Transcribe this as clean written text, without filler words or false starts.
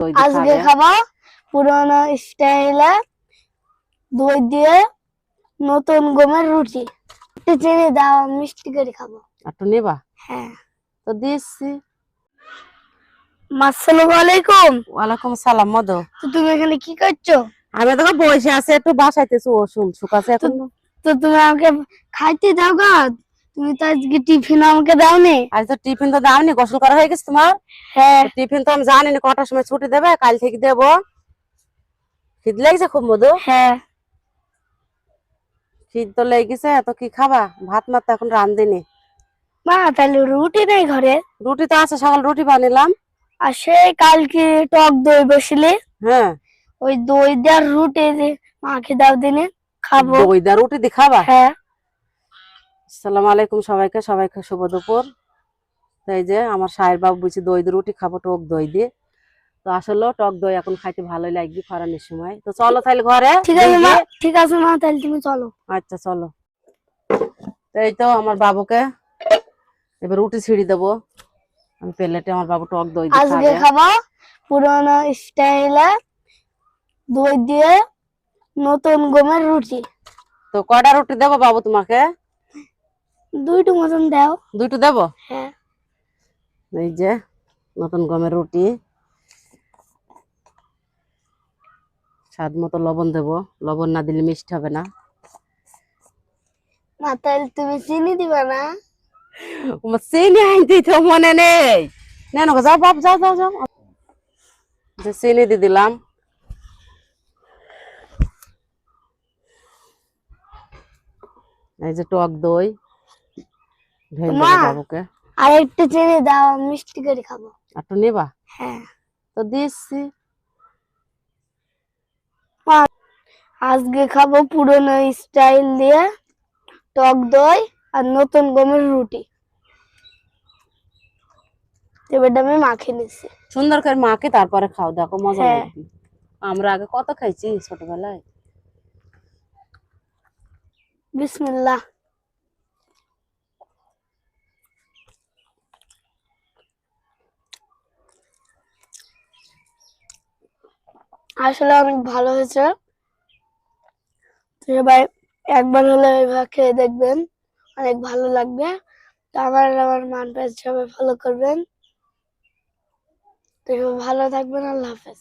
দই দিয়ে আজকে খাবে। খাবো পুরোনো স্টাইলে দই দিয়ে নতুন গমের রুটি। একটু চিনি দাও, মিষ্টি করে খাবো। একটু নেবা? হ্যাঁ। তো দিচ্ছি। আসসালামু আলাইকুম। ওয়ালাইকুম সালাম। মধু, তো তুমি এখানে কি করছো? আমি তোকে বসে আছে, একটু বাসাইতেছি ওষুধ শুকাছে তো এখন। তো তুমি আমাকে খাইতে দাও গা। তুমি তো আজকে টিফিন আমাকে দাওনি। আজ তো টিফিন তো দাওনি, গোসল করা হয়ে গেছে তোমার? হ্যাঁ। টিফিন তো আমি জানি না কটার সময় ছুটি দেবে, কাল থেকে দেবো। খিদ লেগেছে খুব মধু? হ্যাঁ। খিদ তো লেগেছে, তো কি খাবা? ভাত মাত তো এখন রান্ধিনি। মা তাহলে রুটি নেই ঘরে? রুটি তো আছে, সকাল রুটি বানিলাম। আর সেই কালকে টক দই বসিলে হ্যাঁ, ওই দই দেওয়ার রুটি মাকে দাও দিনে খাবো। দই দা রুটি দিয়ে খাবা? হ্যাঁ। আসসালামু আলাইকুম সবাইকে, সবাইকে শুভ দুপুর। তাই যে আমার সাহের বাবু বুঝি দই দিয়ে রুটি খাবো, টক দই দিয়ে। তো আসলে টক দই এখন খাইতে ভালোই লাগবে ফরানোর সময়। তো চলো তাহলে ঘরে। ঠিক আছে মা, ঠিক আছে মা, তাহলে তুমি চলো। আচ্ছা চলো। তো এই তো আমার বাবুকে এবার রুটি ছিঁড়ি দেবো আমি প্লেটে, আমার বাবু টক দই দিয়ে আজকে খাবে। খাবো পুরোনো স্টাইলে দই দিয়ে নতুন গমের রুটি। তো কয়টা রুটি দেবো বাবু তোমাকে? দুইটু মতন দাও। দুইটা দেবো? হ্যাঁ। এই যে নতুন গমের রুটি, স্বাদ মতো লবণ দেবো, লবণ না দিলে মিষ্টি হবে না। মা তাহলে তুমি চিনি দিবা না? চিনি আনতে তো মনে নেই। না না, যাও বাপ, যাও যাও যাও। যে চিনি দিয়ে দিলাম। এই যে টক দই ঢেলে মা দেবো বাবুকে। আর একটু চিনি দাও, মিষ্টি করে খাবো। একটু নেবা? হ্যাঁ। তো দিচ্ছি। মা আজকে খাবো পুরোনো স্টাইল দিয়ে টক দই আর নতুন গমের রুটি। এবার আমি মাখিয়ে নিচ্ছি। সুন্দর করে মাকে তারপরে খাও, দেখো মজা হ্যাঁ। লাগবে। আমরা আগে কত খাইছি ছোটবেলায়। বিসমিল্লাহ। আসলে অনেক ভালো হয়েছে। সবাই একবার হলে এভাবে খেয়ে দেখবেন, অনেক ভালো লাগবে। তো আমার মান পেজ সবাই ফলো করবেন। তো সবাই ভালো থাকবেন। আল্লাহ হাফেজ।